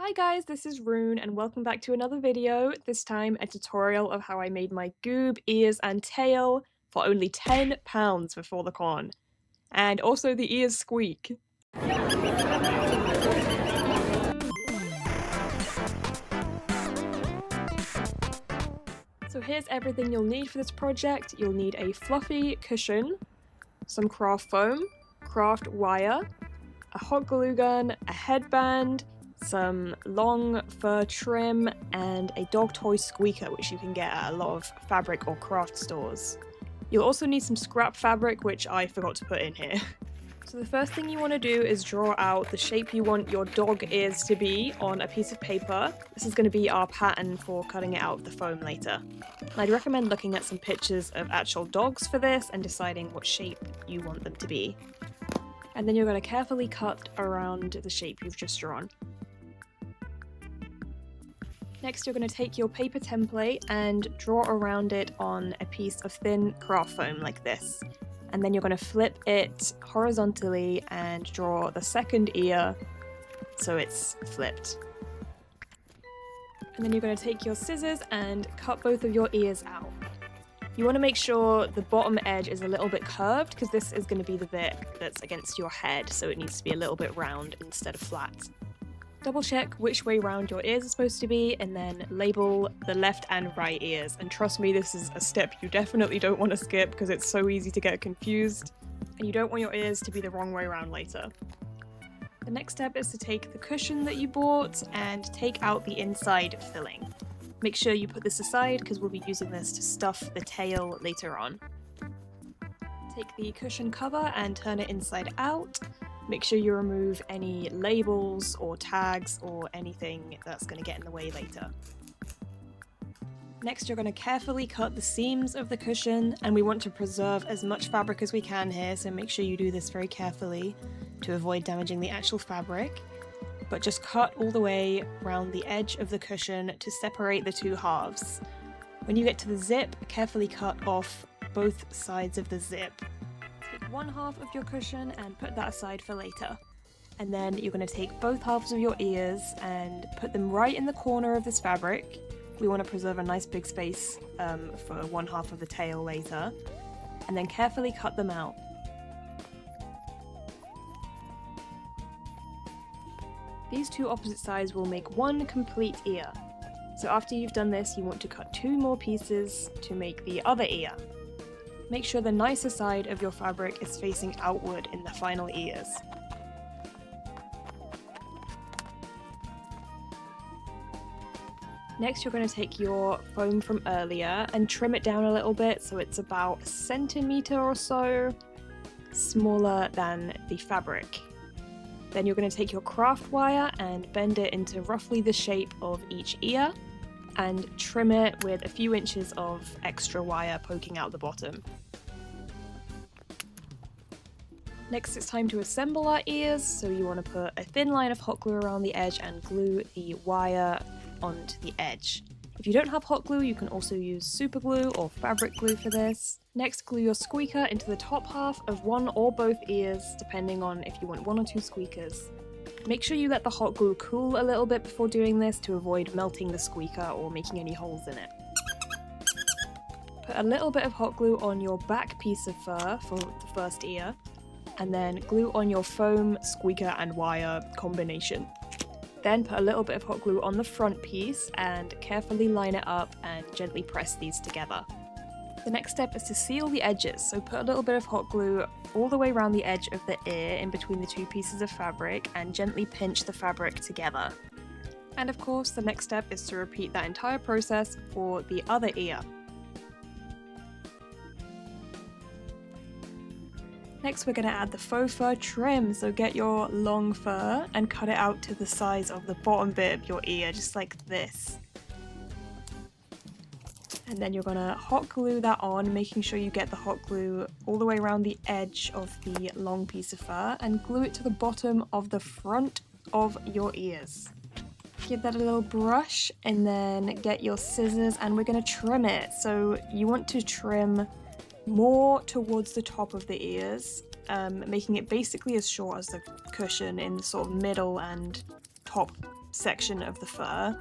Hi guys, this is Rune and welcome back to another video, this time a tutorial of how I made my Goob Ears and Tail for only £10 before the con. And also the ears squeak. So here's everything you'll need for this project. You'll need a fluffy cushion, some craft foam, craft wire, a hot glue gun, a headband, some long fur trim, and a dog toy squeaker, which you can get at a lot of fabric or craft stores. You'll also need some scrap fabric, which I forgot to put in here. So the first thing you want to do is draw out the shape you want your dog ears to be on a piece of paper. This is going to be our pattern for cutting it out of the foam later. And I'd recommend looking at some pictures of actual dogs for this and deciding what shape you want them to be. And then you're going to carefully cut around the shape you've just drawn. Next, you're going to take your paper template and draw around it on a piece of thin craft foam like this. And then you're going to flip it horizontally and draw the second ear so it's flipped. And then you're going to take your scissors and cut both of your ears out. You want to make sure the bottom edge is a little bit curved because this is going to be the bit that's against your head, so it needs to be a little bit round instead of flat. Double check which way round your ears are supposed to be and then label the left and right ears. And trust me, this is a step you definitely don't want to skip because it's so easy to get confused and you don't want your ears to be the wrong way around later. The next step is to take the cushion that you bought and take out the inside filling. Make sure you put this aside because we'll be using this to stuff the tail later on. Take the cushion cover and turn it inside out. Make sure you remove any labels or tags or anything that's going to get in the way later. Next, you're going to carefully cut the seams of the cushion, and we want to preserve as much fabric as we can here, so make sure you do this very carefully to avoid damaging the actual fabric. But just cut all the way around the edge of the cushion to separate the two halves. When you get to the zip, carefully cut off both sides of the zip. Take one half of your cushion and put that aside for later. And then you're going to take both halves of your ears and put them right in the corner of this fabric. We want to preserve a nice big space for one half of the tail later. And then carefully cut them out. These two opposite sides will make one complete ear. So after you've done this, you want to cut two more pieces to make the other ear. Make sure the nicer side of your fabric is facing outward in the final ears. Next, you're going to take your foam from earlier and trim it down a little bit so it's about a centimetre or so smaller than the fabric. Then you're going to take your craft wire and bend it into roughly the shape of each ear and trim it with a few inches of extra wire poking out the bottom. Next, it's time to assemble our ears, so you want to put a thin line of hot glue around the edge and glue the wire onto the edge. If you don't have hot glue, you can also use super glue or fabric glue for this. Next, glue your squeaker into the top half of one or both ears, depending on if you want one or two squeakers. Make sure you let the hot glue cool a little bit before doing this to avoid melting the squeaker or making any holes in it. Put a little bit of hot glue on your back piece of fur for the first ear, and then glue on your foam, squeaker and wire combination. Then put a little bit of hot glue on the front piece and carefully line it up and gently press these together. The next step is to seal the edges, so put a little bit of hot glue all the way around the edge of the ear in between the two pieces of fabric and gently pinch the fabric together. And of course, the next step is to repeat that entire process for the other ear. Next, we're going to add the faux fur trim, so get your long fur and cut it out to the size of the bottom bit of your ear, just like this. And then you're going to hot glue that on, making sure you get the hot glue all the way around the edge of the long piece of fur and glue it to the bottom of the front of your ears. Give that a little brush and then get your scissors and we're going to trim it. So you want to trim more towards the top of the ears, making it basically as short as the cushion in the sort of middle and top section of the fur,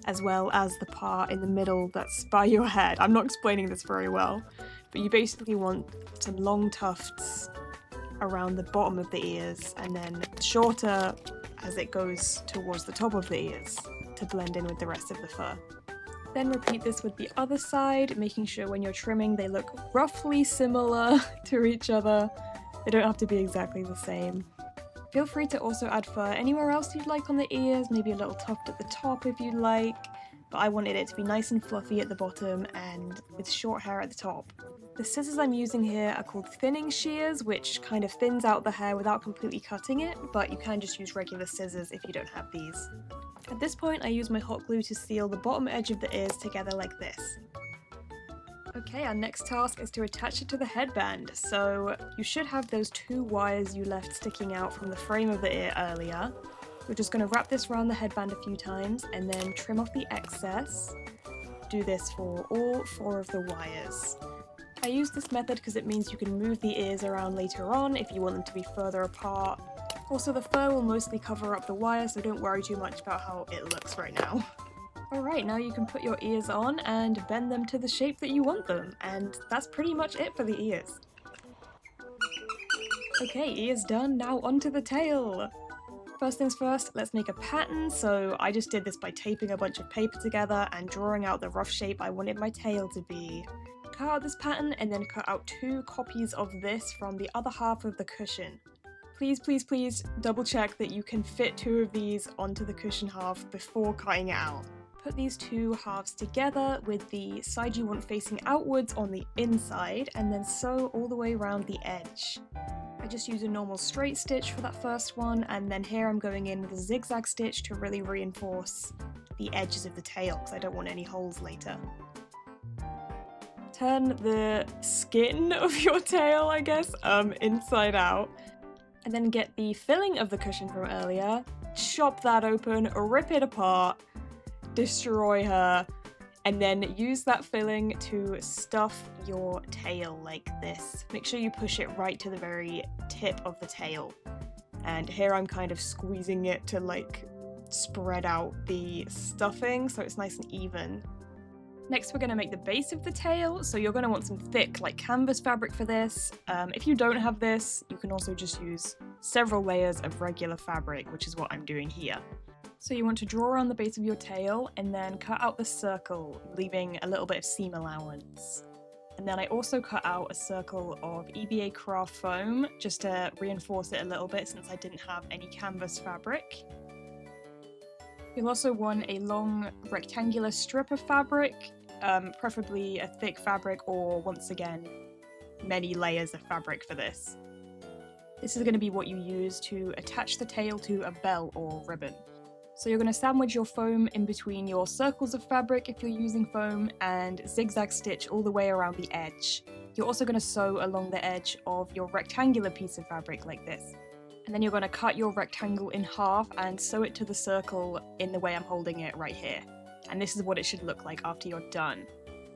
as well as the part in the middle that's by your head. I'm not explaining this very well, but you basically want some long tufts around the bottom of the ears and then shorter as it goes towards the top of the ears to blend in with the rest of the fur. Then repeat this with the other side, making sure when you're trimming they look roughly similar to each other. They don't have to be exactly the same. Feel free to also add fur anywhere else you'd like on the ears, maybe a little tuft at the top if you'd like, but I wanted it to be nice and fluffy at the bottom and with short hair at the top. The scissors I'm using here are called thinning shears, which kind of thins out the hair without completely cutting it, but you can just use regular scissors if you don't have these. At this point I use my hot glue to seal the bottom edge of the ears together like this. Okay, our next task is to attach it to the headband. So you should have those 2 wires you left sticking out from the frame of the ear earlier. We're just going to wrap this around the headband a few times and then trim off the excess. Do this for all 4 of the wires. I use this method because it means you can move the ears around later on if you want them to be further apart. Also, the fur will mostly cover up the wire, so don't worry too much about how it looks right now. Alright, now you can put your ears on and bend them to the shape that you want them, and that's pretty much it for the ears. Okay, ears done, now onto the tail! First things first, let's make a pattern. So I just did this by taping a bunch of paper together and drawing out the rough shape I wanted my tail to be. Cut out this pattern and then cut out 2 copies of this from the other half of the cushion. Please, please, please double check that you can fit 2 of these onto the cushion half before cutting it out. Put these 2 halves together with the side you want facing outwards on the inside and then sew all the way around the edge. I just use a normal straight stitch for that first one, and then here I'm going in with a zigzag stitch to really reinforce the edges of the tail because I don't want any holes later. Turn the skin of your tail, I guess, inside out, and then get the filling of the cushion from earlier, chop that open, rip it apart, destroy her, and then use that filling to stuff your tail like this. Make sure you push it right to the very tip of the tail. And here I'm kind of squeezing it to like spread out the stuffing so it's nice and even. Next we're going to make the base of the tail, so you're going to want some thick like canvas fabric for this. If you don't have this, you can also just use several layers of regular fabric, which is what I'm doing here. So you want to draw around the base of your tail and then cut out the circle, leaving a little bit of seam allowance. And then I also cut out a circle of EVA craft foam just to reinforce it a little bit since I didn't have any canvas fabric. You'll also want a long rectangular strip of fabric, preferably a thick fabric or, once again, many layers of fabric for this. This is going to be what you use to attach the tail to a belt or ribbon. So you're going to sandwich your foam in between your circles of fabric if you're using foam and zigzag stitch all the way around the edge. You're also going to sew along the edge of your rectangular piece of fabric like this. And then you're going to cut your rectangle in half and sew it to the circle in the way I'm holding it right here. And this is what it should look like after you're done.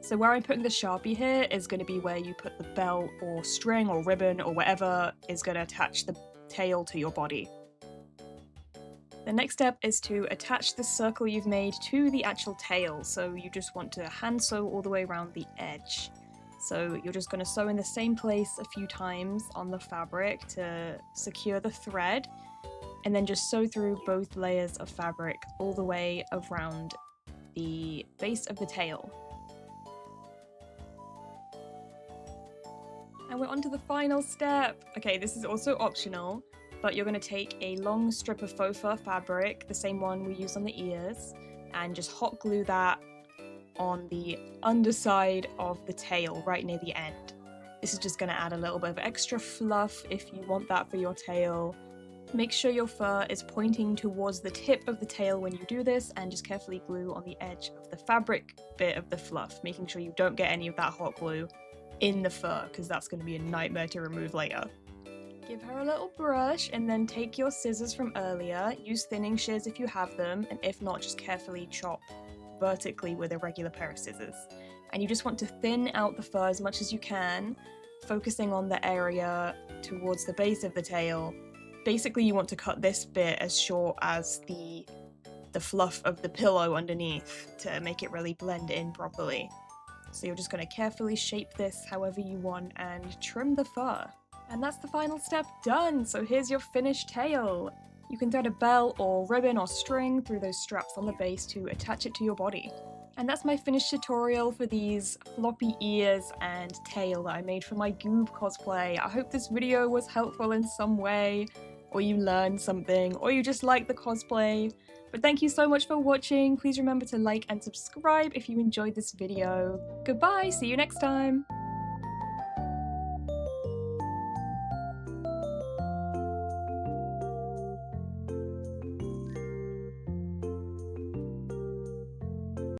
So where I'm putting the Sharpie here is going to be where you put the belt or string or ribbon or whatever is going to attach the tail to your body. The next step is to attach the circle you've made to the actual tail, so you just want to hand sew all the way around the edge. So you're just going to sew in the same place a few times on the fabric to secure the thread, and then just sew through both layers of fabric all the way around the base of the tail. And we're on to the final step! Okay, this is also optional, but you're going to take a long strip of faux fur fabric, the same one we used on the ears, and just hot glue that on the underside of the tail, right near the end. This is just going to add a little bit of extra fluff if you want that for your tail. Make sure your fur is pointing towards the tip of the tail when you do this, and just carefully glue on the edge of the fabric bit of the fluff, making sure you don't get any of that hot glue in the fur, because that's going to be a nightmare to remove later. Give her a little brush and then take your scissors from earlier, use thinning shears if you have them, and if not, just carefully chop vertically with a regular pair of scissors. And you just want to thin out the fur as much as you can, focusing on the area towards the base of the tail. Basically, you want to cut this bit as short as the the fluff of the pillow underneath to make it really blend in properly. So you're just going to carefully shape this however you want and trim the fur. And that's the final step done, so here's your finished tail. You can thread a bell or ribbon or string through those straps on the base to attach it to your body. And that's my finished tutorial for these floppy ears and tail that I made for my Goob cosplay. I hope this video was helpful in some way, or you learned something, or you just like the cosplay. But thank you so much for watching. Please remember to like and subscribe if you enjoyed this video. Goodbye, see you next time!